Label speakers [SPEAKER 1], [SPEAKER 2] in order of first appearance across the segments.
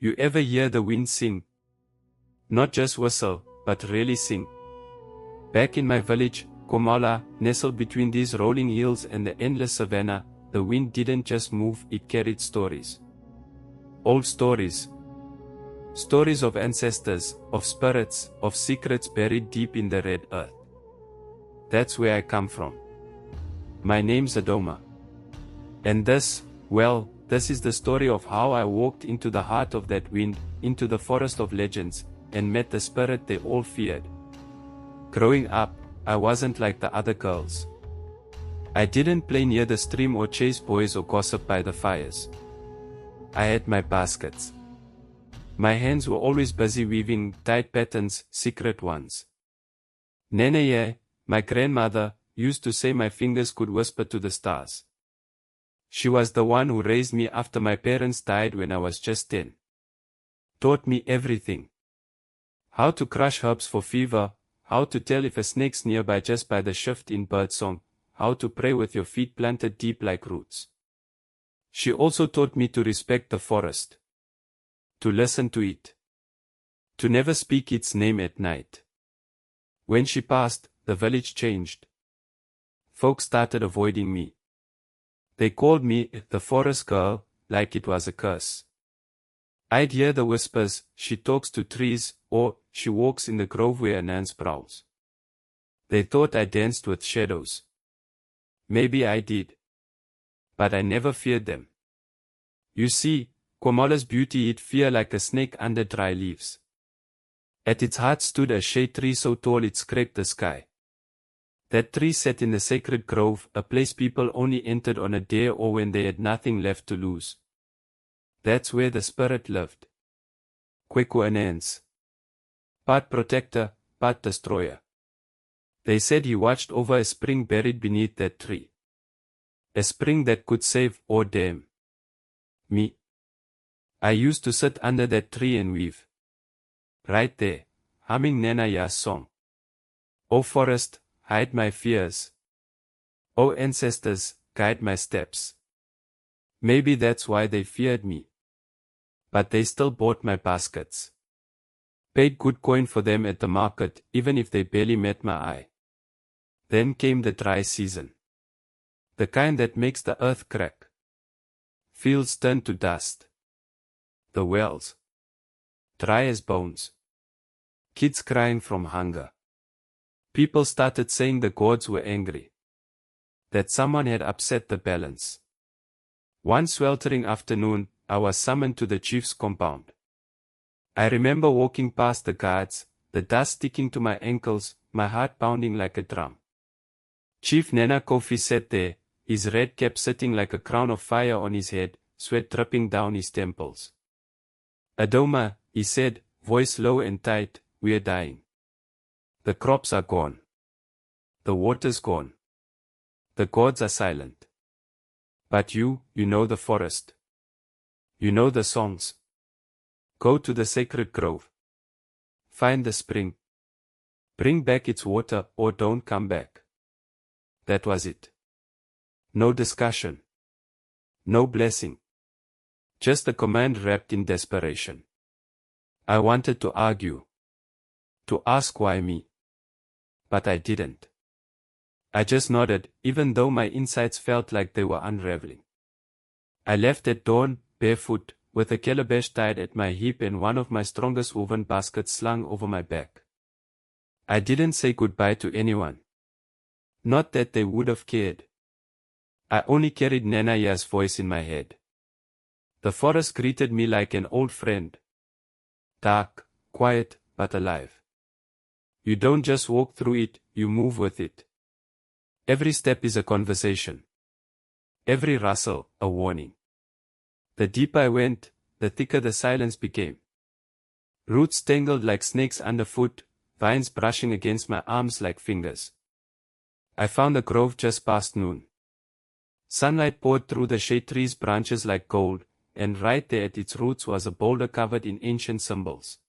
[SPEAKER 1] You ever hear the wind sing? Not just whistle, but really sing. Back in my village, Komala, nestled between these rolling hills and the endless savanna, the wind didn't just move, it carried stories. Old stories. Stories of ancestors, of spirits, of secrets buried deep in the red earth. That's where I come from. My name's Adoma. And this, well, this is the story of how I walked into the heart of that wind, into the forest of legends, and met the spirit they all feared. Growing up, I wasn't like the other girls. I didn't play near the stream or chase boys or gossip by the fires. I had my baskets. My hands were always busy weaving tight patterns, secret ones. Nene, my grandmother, used to say my fingers could whisper to the stars. She was the one who raised me after my parents died when I was just 10. Taught me everything. How to crush herbs for fever, how to tell if a snake's nearby just by the shift in birdsong, how to pray with your feet planted deep like roots. She also taught me to respect the forest. To listen to it. To never speak its name at night. When she passed, the village changed. Folks started avoiding me. They called me the forest girl, like it was a curse. I'd hear the whispers, she talks to trees, or she walks in the grove where Nance prowls. They thought I danced with shadows. Maybe I did. But I never feared them. You see, Komala's beauty hid fear like a snake under dry leaves. At its heart stood a shade tree so tall it scraped the sky. That tree sat in the sacred grove, a place people only entered on a dare or when they had nothing left to lose. That's where the spirit lived. Kweku and Nance. Part protector, part destroyer. They said he watched over a spring buried beneath that tree. A spring that could save or damn me. I used to sit under that tree and weave. Right there, humming Nana Ya's song. O forest, hide my fears. O ancestors, guide my steps. Maybe that's why they feared me. But they still bought my baskets. Paid good coin for them at the market, even if they barely met my eye. Then came the dry season. The kind that makes the earth crack. Fields turn to dust. The wells. Dry as bones. Kids crying from hunger. People started saying the gods were angry. That someone had upset the balance. One sweltering afternoon, I was summoned to the chief's compound. I remember walking past the guards, the dust sticking to my ankles, my heart pounding like a drum. Chief Nana Kofi sat there, his red cap sitting like a crown of fire on his head, sweat dripping down his temples. Adoma, he said, voice low and tight, we're dying. The crops are gone. The water's gone. The gods are silent. But you know the forest. You know the songs. Go to the sacred grove. Find the spring. Bring back its water or don't come back. That was it. No discussion. No blessing. Just a command wrapped in desperation. I wanted to argue. To ask why me. But I didn't. I just nodded, even though my insides felt like they were unraveling. I left at dawn, barefoot, with a calabash tied at my hip and one of my strongest woven baskets slung over my back. I didn't say goodbye to anyone. Not that they would have cared. I only carried Nana Ya's voice in my head. The forest greeted me like an old friend. Dark, quiet, but alive. You don't just walk through it, you move with it. Every step is a conversation. Every rustle, a warning. The deeper I went, the thicker the silence became. Roots tangled like snakes underfoot, vines brushing against my arms like fingers. I found a grove just past noon. Sunlight poured through the shade tree's branches like gold, and right there at its roots was a boulder covered in ancient symbols.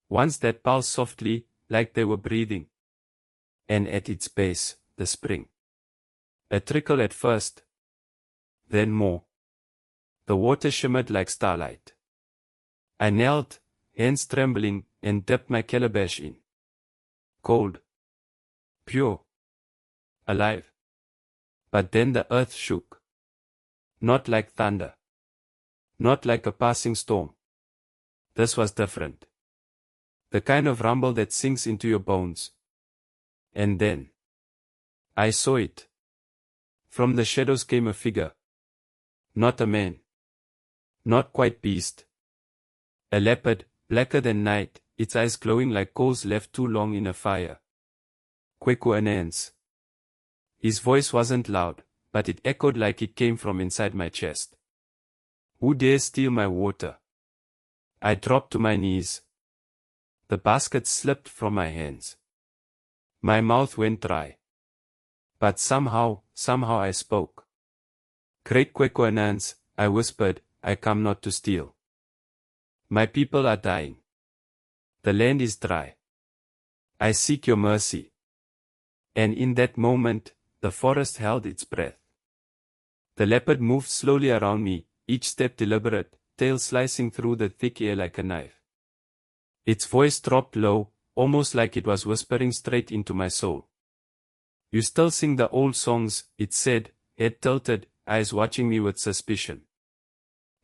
[SPEAKER 1] Ones that pulsed softly, like they were breathing. And at its base, the spring. A trickle at first. Then more. The water shimmered like starlight. I knelt, hands trembling, and dipped my calabash in. Cold. Pure. Alive. But then the earth shook. Not like thunder. Not like a passing storm. This was different. The kind of rumble that sinks into your bones. And then I saw it. From the shadows came a figure. Not a man. Not quite beast. A leopard, blacker than night, its eyes glowing like coals left too long in a fire. Kweku announced. His voice wasn't loud, but it echoed like it came from inside my chest. Who dares steal my water? I dropped to my knees. The basket slipped from my hands. My mouth went dry. But somehow I spoke. Great Kweku announced, I whispered, I come not to steal. My people are dying. The land is dry. I seek your mercy. And in that moment, the forest held its breath. The leopard moved slowly around me, each step deliberate, tail slicing through the thick air like a knife. Its voice dropped low, almost like it was whispering straight into my soul. You still sing the old songs, it said, head tilted, eyes watching me with suspicion.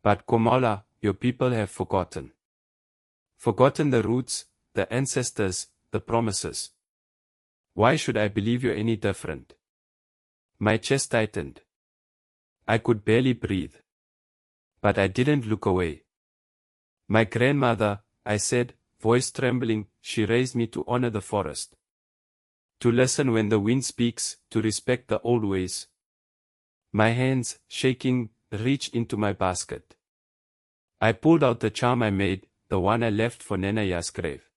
[SPEAKER 1] But Komala, your people have forgotten. Forgotten the roots, the ancestors, the promises. Why should I believe you're any different? My chest tightened. I could barely breathe. But I didn't look away. My grandmother, I said, voice trembling, she raised me to honor the forest. To listen when the wind speaks, to respect the old ways. My hands, shaking, reached into my basket. I pulled out the charm I made, the one I left for Nenaya's grave.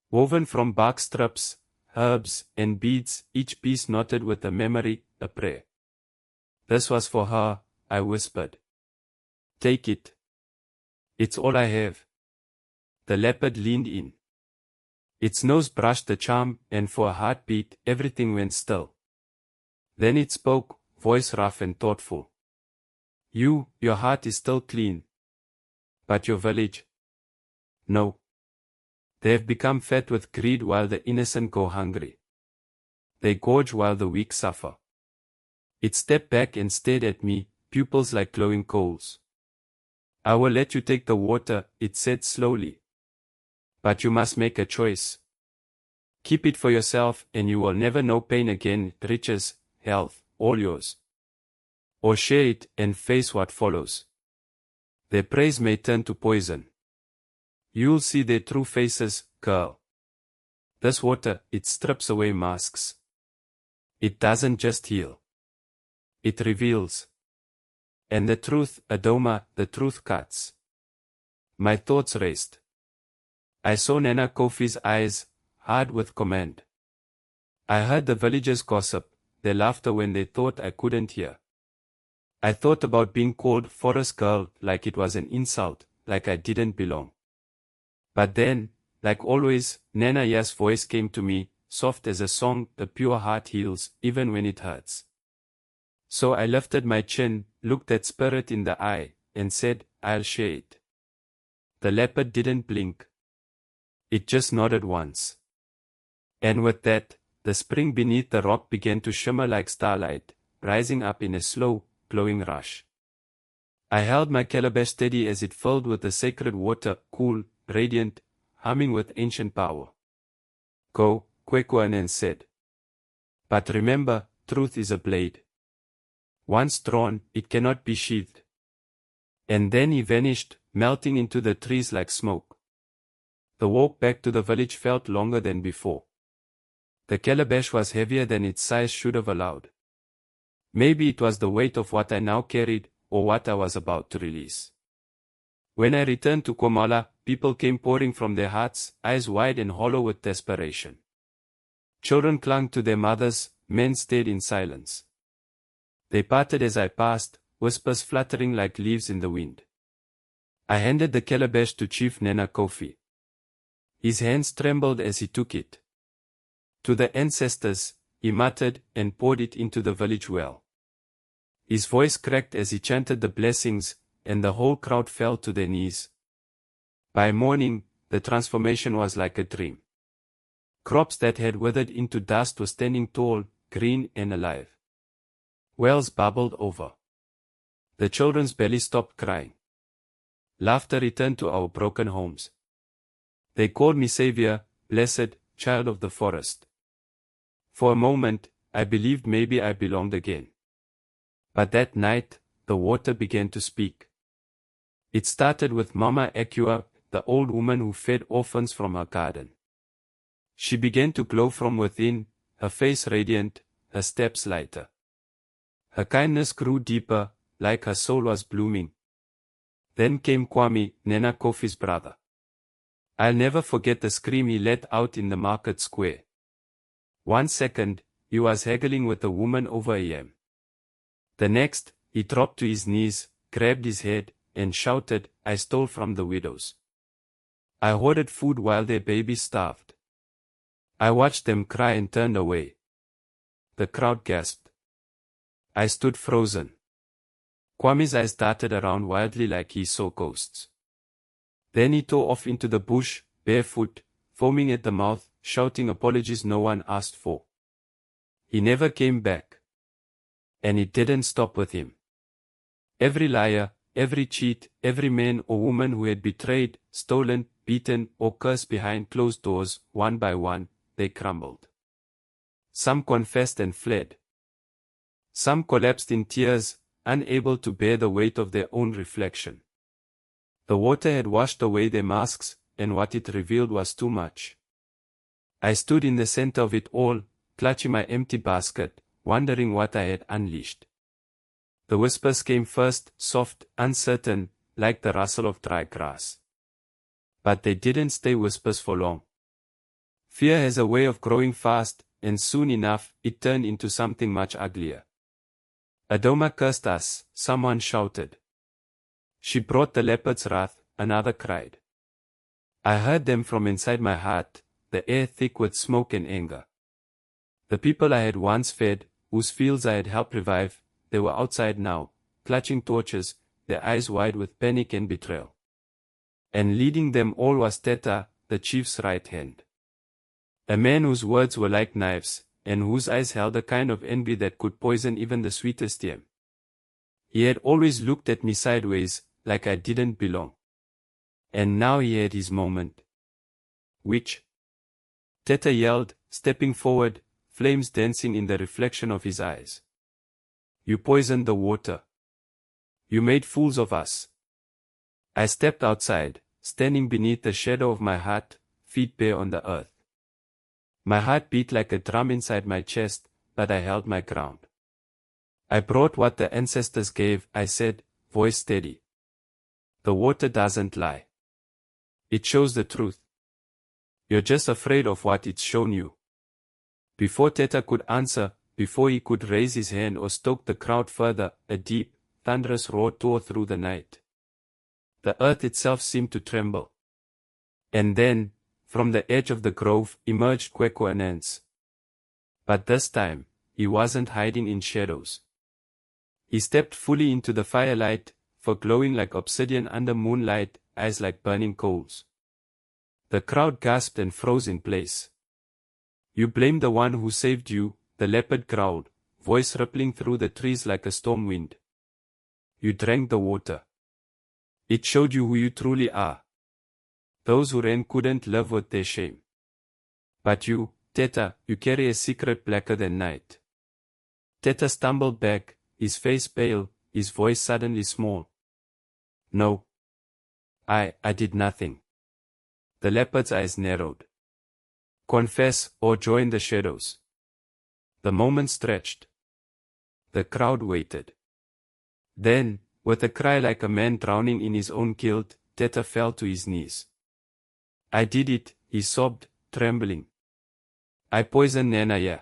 [SPEAKER 1] Woven from bark strips, herbs, and beads, each piece knotted with a memory, a prayer. This was for her, I whispered. Take it. It's all I have. The leopard leaned in. Its nose brushed the charm, and for a heartbeat, everything went still. Then it spoke, voice rough and thoughtful. Your heart is still clean. But your village? No. They have become fat with greed while the innocent go hungry. They gorge while the weak suffer. It stepped back and stared at me, pupils like glowing coals. I will let you take the water, it said slowly. But you must make a choice. Keep it for yourself and you will never know pain again, riches, health, all yours. Or share it and face what follows. Their praise may turn to poison. You'll see their true faces, girl. This water, it strips away masks. It doesn't just heal. It reveals. And the truth, Adoma, the truth cuts. My thoughts raced. I saw Nana Kofi's eyes, hard with command. I heard the villagers gossip, their laughter when they thought I couldn't hear. I thought about being called forest girl like it was an insult, like I didn't belong. But then, like always, Nenaya's voice came to me, soft as a song, the pure heart heals, even when it hurts. So I lifted my chin, looked that spirit in the eye, and said, I'll share it. The leopard didn't blink. It just nodded once. And with that, the spring beneath the rock began to shimmer like starlight, rising up in a slow, glowing rush. I held my calabash steady as it filled with the sacred water, cool, radiant, humming with ancient power. Go, Kweku said. But remember, truth is a blade. Once drawn, it cannot be sheathed. And then he vanished, melting into the trees like smoke. The walk back to the village felt longer than before. The calabash was heavier than its size should have allowed. Maybe it was the weight of what I now carried, or what I was about to release. When I returned to Komala, people came pouring from their huts, eyes wide and hollow with desperation. Children clung to their mothers, men stayed in silence. They parted as I passed, whispers fluttering like leaves in the wind. I handed the calabash to Chief Nana Kofi. His hands trembled as he took it. To the ancestors, he muttered and poured it into the village well. His voice cracked as he chanted the blessings, and the whole crowd fell to their knees. By morning, the transformation was like a dream. Crops that had withered into dust were standing tall, green and alive. Wells bubbled over. The children's bellies stopped crying. Laughter returned to our broken homes. They called me Savior, blessed, child of the forest. For a moment, I believed maybe I belonged again. But that night, the water began to speak. It started with Mama Aqua, the old woman who fed orphans from her garden. She began to glow from within, her face radiant, her steps lighter. Her kindness grew deeper, like her soul was blooming. Then came Kwame, Nana Kofi's brother. I'll never forget the scream he let out in the market square. 1 second, he was haggling with a woman over a yam. The next, he dropped to his knees, grabbed his head, and shouted, I stole from the widows. I hoarded food while their babies starved. I watched them cry and turned away. The crowd gasped. I stood frozen. Kwame's eyes darted around wildly like he saw ghosts. Then he tore off into the bush, barefoot, foaming at the mouth, shouting apologies no one asked for. He never came back. And it didn't stop with him. Every liar, every cheat, every man or woman who had betrayed, stolen, beaten, or cursed behind closed doors, one by one, they crumbled. Some confessed and fled. Some collapsed in tears, unable to bear the weight of their own reflection. The water had washed away their masks, and what it revealed was too much. I stood in the center of it all, clutching my empty basket, wondering what I had unleashed. The whispers came first, soft, uncertain, like the rustle of dry grass. But they didn't stay whispers for long. Fear has a way of growing fast, and soon enough, it turned into something much uglier. Adoma cursed us, someone shouted. She brought the leopard's wrath, another cried. I heard them from inside my heart, the air thick with smoke and anger. The people I had once fed, whose fields I had helped revive, they were outside now, clutching torches, their eyes wide with panic and betrayal. And leading them all was Teta, the chief's right hand. A man whose words were like knives, and whose eyes held a kind of envy that could poison even the sweetest yam. He had always looked at me sideways, like I didn't belong. And now he had his moment. Which? Teta yelled, stepping forward, flames dancing in the reflection of his eyes. You poisoned the water. You made fools of us. I stepped outside, standing beneath the shadow of my hut, feet bare on the earth. My heart beat like a drum inside my chest, but I held my ground. I brought what the ancestors gave, I said, voice steady. The water doesn't lie. It shows the truth. You're just afraid of what it's shown you. Before Teta could answer, before he could raise his hand or stoke the crowd further, a deep, thunderous roar tore through the night. The earth itself seemed to tremble. And then, from the edge of the grove, emerged Kweku Anance. But this time, he wasn't hiding in shadows. He stepped fully into the firelight, for glowing like obsidian under moonlight, eyes like burning coals. The crowd gasped and froze in place. You blame the one who saved you, the leopard growled, voice rippling through the trees like a storm wind. You drank the water. It showed you who you truly are. Those who ran couldn't live with their shame. But you, Teta, you carry a secret blacker than night. Teta stumbled back, his face pale, his voice suddenly small. No. I did nothing. The leopard's eyes narrowed. Confess, or join the shadows. The moment stretched. The crowd waited. Then, with a cry like a man drowning in his own guilt, Teta fell to his knees. I did it, he sobbed, trembling. I poisoned Nana, yeah.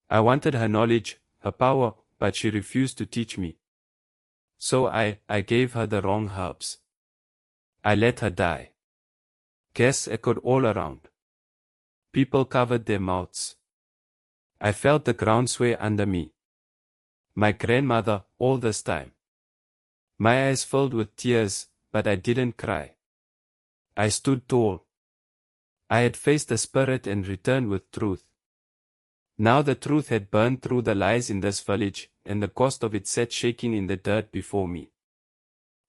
[SPEAKER 1] I wanted her knowledge, her power, but she refused to teach me. So I gave her the wrong herbs. I let her die. Guess echoed all around. People covered their mouths. I felt the ground sway under me. My grandmother, all this time. My eyes filled with tears, but I didn't cry. I stood tall. I had faced the spirit and returned with truth. Now the truth had burned through the lies in this village, and the cost of it sat shaking in the dirt before me.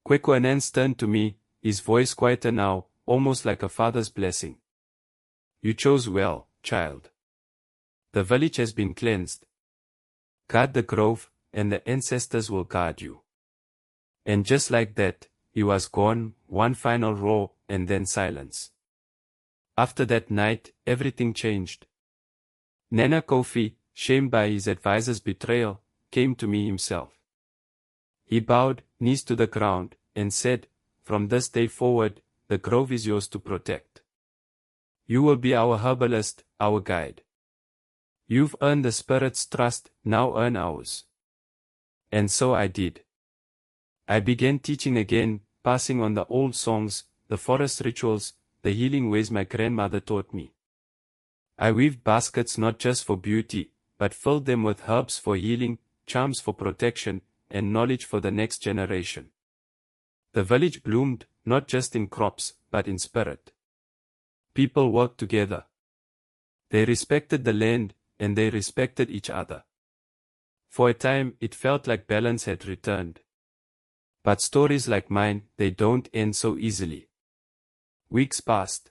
[SPEAKER 1] Kweku turned to me, his voice quieter now, almost like a father's blessing. You chose well, child. The village has been cleansed. Guard the grove, and the ancestors will guard you. And just like that, he was gone, one final roar, and then silence. After that night, everything changed. Nana Kofi, shamed by his advisor's betrayal, came to me himself. He bowed, knees to the ground, and said, "From this day forward, the grove is yours to protect. You will be our herbalist, our guide. You've earned the spirit's trust, now earn ours." And so I did. I began teaching again, passing on the old songs, the forest rituals, the healing ways my grandmother taught me. I weaved baskets not just for beauty, but filled them with herbs for healing, charms for protection, and knowledge for the next generation. The village bloomed, not just in crops, but in spirit. People worked together. They respected the land, and they respected each other. For a time, it felt like balance had returned. But stories like mine, they don't end so easily. Weeks passed.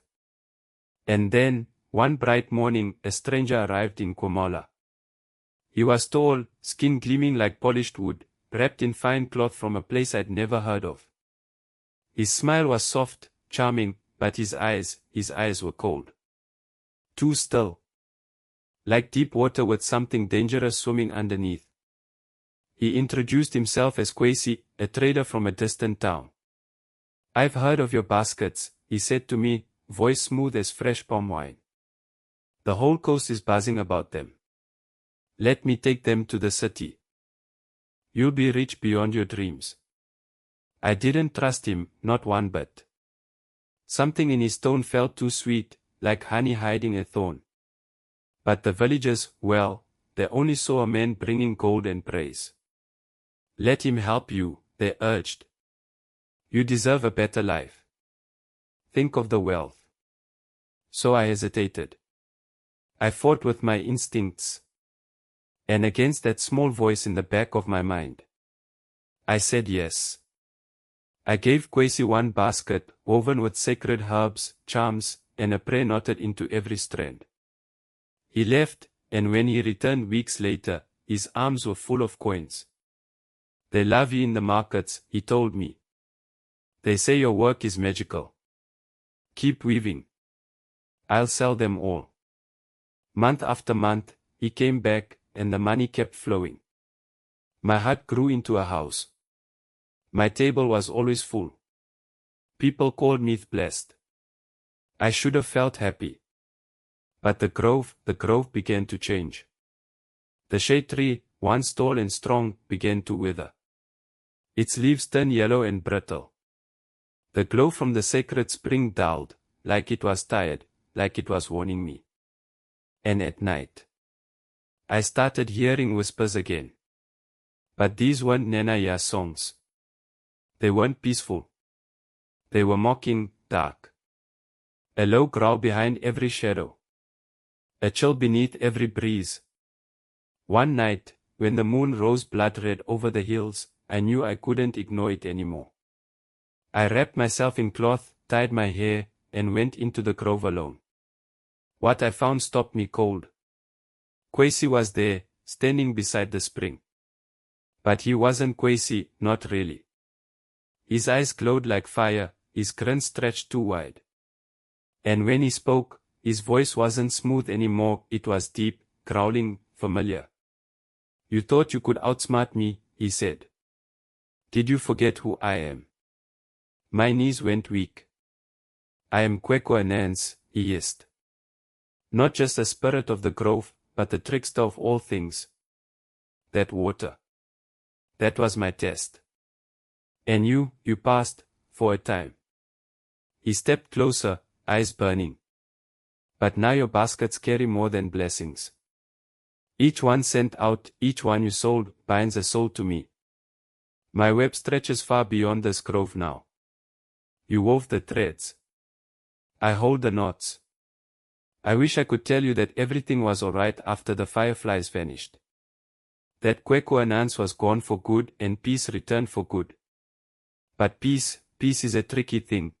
[SPEAKER 1] And then, one bright morning, a stranger arrived in Komola. He was tall, skin gleaming like polished wood, wrapped in fine cloth from a place I'd never heard of. His smile was soft, charming, but his eyes were cold. Too still. Like deep water with something dangerous swimming underneath. He introduced himself as Kweku, a trader from a distant town. "I've heard of your baskets," he said to me, voice smooth as fresh palm wine. "The whole coast is buzzing about them. Let me take them to the city. You'll be rich beyond your dreams." I didn't trust him, not one bit. Something in his tone felt too sweet, like honey hiding a thorn. But the villagers, well, they only saw a man bringing gold and praise. "Let him help you," they urged. "You deserve a better life. Think of the wealth." So I hesitated. I fought with my instincts. And against that small voice in the back of my mind. I said yes. I gave Kweku one basket, woven with sacred herbs, charms, and a prayer knotted into every strand. He left, and when he returned weeks later, his arms were full of coins. "They love you in the markets," he told me. "They say your work is magical. Keep weaving. I'll sell them all." Month after month, he came back, and the money kept flowing. My hut grew into a house. My table was always full. People called me blessed. I should have felt happy. But the grove began to change. The shade tree, once tall and strong, began to wither. Its leaves turned yellow and brittle. The glow from the sacred spring dulled, like it was tired, like it was warning me. And at night, I started hearing whispers again. But these weren't Nenaya songs. They weren't peaceful. They were mocking, dark. A low growl behind every shadow. A chill beneath every breeze. One night, when the moon rose blood-red over the hills, I knew I couldn't ignore it anymore. I wrapped myself in cloth, tied my hair, and went into the grove alone. What I found stopped me cold. Kweku was there, standing beside the spring. But he wasn't Kweku, not really. His eyes glowed like fire, his grin stretched too wide. And when he spoke, his voice wasn't smooth anymore, it was deep, growling, familiar. "You thought you could outsmart me," he said. "Did you forget who I am?" My knees went weak. "I am Kweku," he hissed. "Not just the spirit of the grove, but the trickster of all things. That water. That was my test. And you passed, for a time." He stepped closer, eyes burning. "But now your baskets carry more than blessings. Each one sent out, each one you sold, binds a soul to me. My web stretches far beyond this grove now. You wove the threads. I hold the knots. I wish I could tell you that everything was alright after the fireflies vanished. That Kweku and ants was gone for good and peace returned for good. But peace is a tricky thing.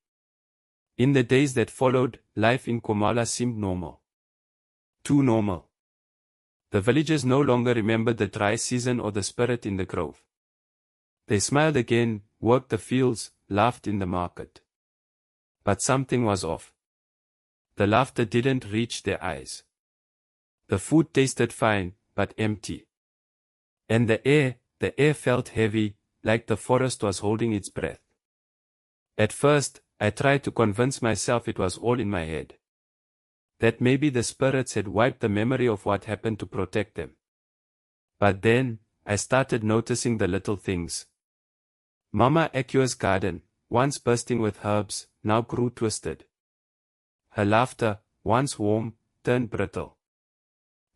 [SPEAKER 1] In the days that followed, life in Komala seemed normal. Too normal. The villagers no longer remembered the dry season or the spirit in the grove. They smiled again, worked the fields, laughed in the market. But something was off. The laughter didn't reach their eyes. The food tasted fine, but empty. And the air felt heavy, like the forest was holding its breath. At first, I tried to convince myself it was all in my head. That maybe the spirits had wiped the memory of what happened to protect them. But then, I started noticing the little things. Mama Akua's garden, once bursting with herbs, now grew twisted. Her laughter, once warm, turned brittle.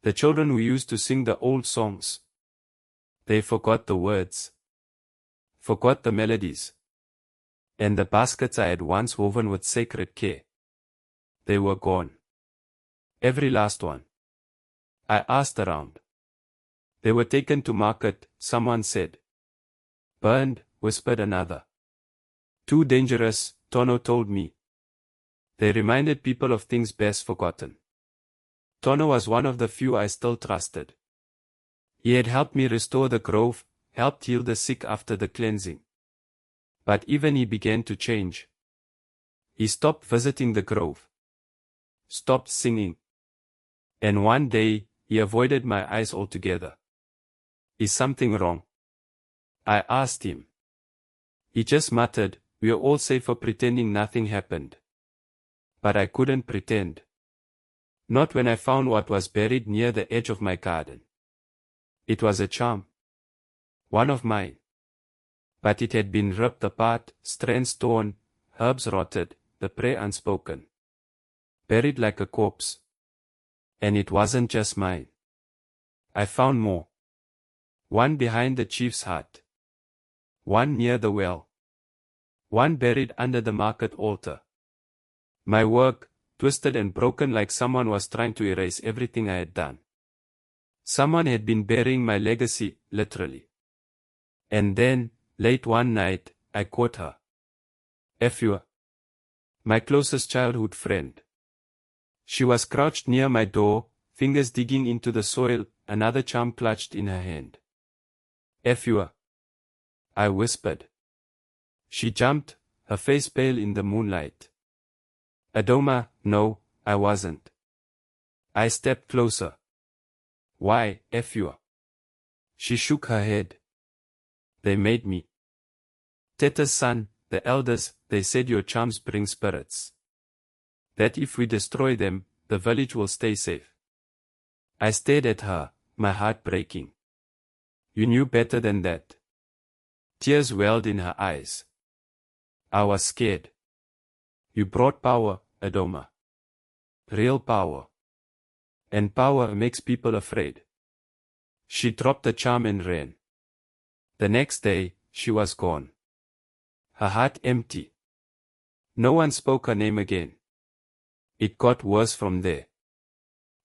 [SPEAKER 1] The children who used to sing the old songs. They forgot the words. Forgot the melodies. And the baskets I had once woven with sacred care. They were gone. Every last one. I asked around. They were taken to market, someone said. Burned, whispered another. Too dangerous, Tono told me. They reminded people of things best forgotten. Tono was one of the few I still trusted. He had helped me restore the grove, helped heal the sick after the cleansing. But even he began to change. He stopped visiting the grove. Stopped singing. And one day, he avoided my eyes altogether. Is something wrong? I asked him. He just muttered, we're all safer pretending nothing happened. But I couldn't pretend. Not when I found what was buried near the edge of my garden. It was a charm. One of mine. But it had been ripped apart, strands torn, herbs rotted, the prayer unspoken. Buried like a corpse. And it wasn't just mine. I found more. One behind the chief's hut. One near the well. One buried under the market altar. My work, twisted and broken like someone was trying to erase everything I had done. Someone had been burying my legacy, literally. And then, late one night, I caught her. Efua. My closest childhood friend. She was crouched near my door, fingers digging into the soil, another charm clutched in her hand. Efua. I whispered. She jumped, her face pale in the moonlight. Adoma, no, I wasn't. I stepped closer. Why, Efua? She shook her head. They made me. Teta's son, the elders, they said your charms bring spirits. That if we destroy them, the village will stay safe. I stared at her, my heart breaking. You knew better than that. Tears welled in her eyes. I was scared. You brought power, Adoma. Real power. And power makes people afraid. She dropped the charm and ran. The next day, she was gone. Her heart empty. No one spoke her name again. It got worse from there.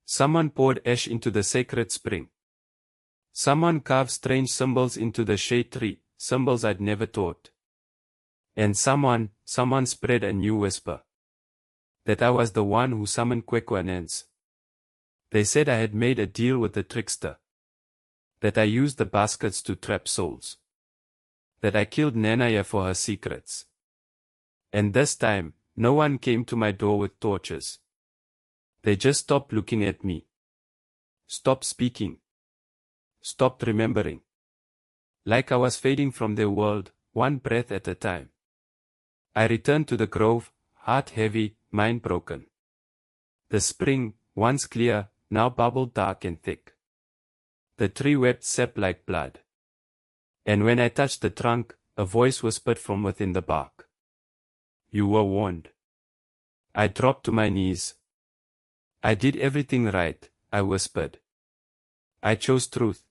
[SPEAKER 1] Someone poured ash into the sacred spring. Someone carved strange symbols into the shade tree, symbols I'd never taught. And someone spread a new whisper. That I was the one who summoned Kweku and ants. They said I had made a deal with the trickster. That I used the baskets to trap souls. That I killed Nanaya for her secrets. And this time, no one came to my door with torches. They just stopped looking at me. Stopped speaking. Stopped remembering. Like I was fading from their world, one breath at a time. I returned to the grove, heart heavy, mind broken. The spring, once clear, now bubbled dark and thick. The tree wept sap like blood. And when I touched the trunk, a voice whispered from within the bark. You were warned. I dropped to my knees. I did everything right, I whispered. I chose truth.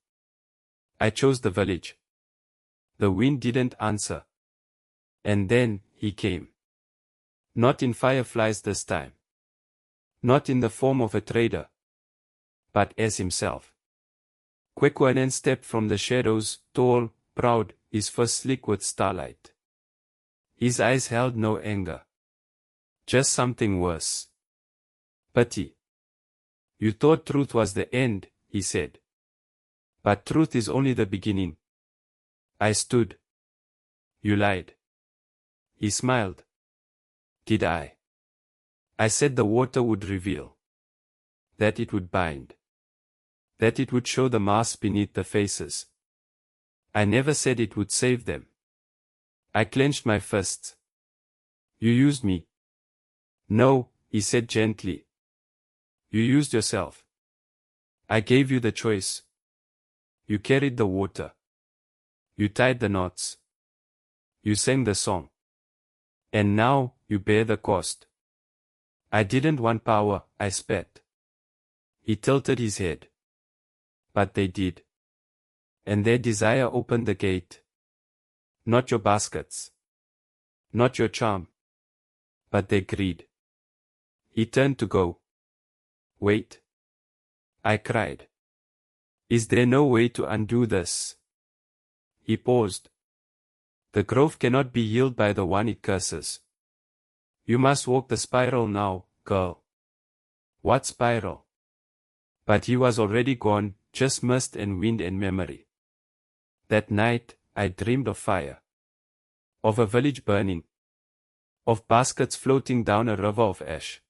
[SPEAKER 1] I chose the village. The wind didn't answer. And then, he came. Not in fireflies this time. Not in the form of a trader, but as himself. Kweku stepped from the shadows, tall, proud, his face slick with starlight. His eyes held no anger. Just something worse. Pity. You thought truth was the end, he said. But truth is only the beginning. I stood. You lied. He smiled. Did I? I said the water would reveal. That it would bind. That it would show the masks beneath the faces. I never said it would save them. I clenched my fists. You used me. No, he said gently. You used yourself. I gave you the choice. You carried the water. You tied the knots. You sang the song. And now, you bear the cost. I didn't want power, I spat. He tilted his head. But they did. And their desire opened the gate. Not your baskets. Not your charm. But their greed. He turned to go. Wait. I cried. Is there no way to undo this? He paused. The grove cannot be healed by the one it curses. You must walk the spiral now, girl. What spiral? But he was already gone, just mist and wind and memory. That night, I dreamed of fire. Of a village burning. Of baskets floating down a river of ash.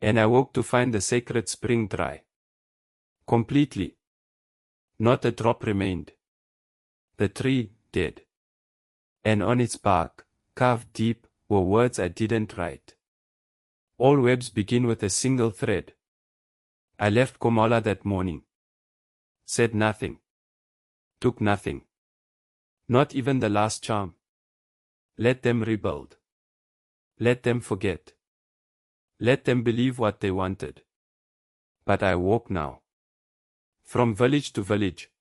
[SPEAKER 1] And I woke to find the sacred spring dry. Completely. Not a drop remained. The tree, dead. And on its bark, carved deep, were words I didn't write. All webs begin with a single thread. I left Komala that morning. Said nothing. Took nothing. Not even the last charm. Let them rebuild. Let them forget. Let them believe what they wanted. But I walk now. From village to village.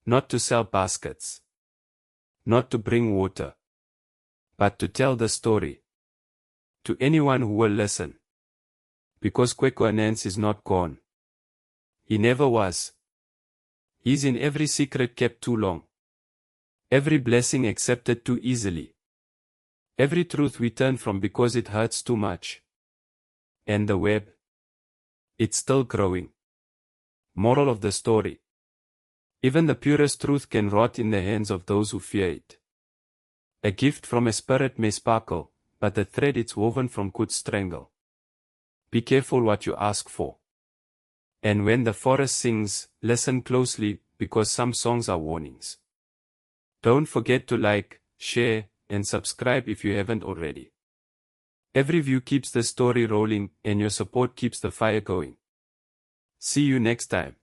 [SPEAKER 1] Not to sell baskets. Not to bring water. But to tell the story. To anyone who will listen. Because Kweku is not gone. He never was. He's in every secret kept too long. Every blessing accepted too easily. Every truth we turn from because it hurts too much. And the web. It's still growing. Moral of the story. Even the purest truth can rot in the hands of those who fear it. A gift from a spirit may sparkle, but the thread it's woven from could strangle. Be careful what you ask for. And when the forest sings, listen closely, because some songs are warnings. Don't forget to like, share, and subscribe if you haven't already. Every view keeps the story rolling, and your support keeps the fire going. See you next time.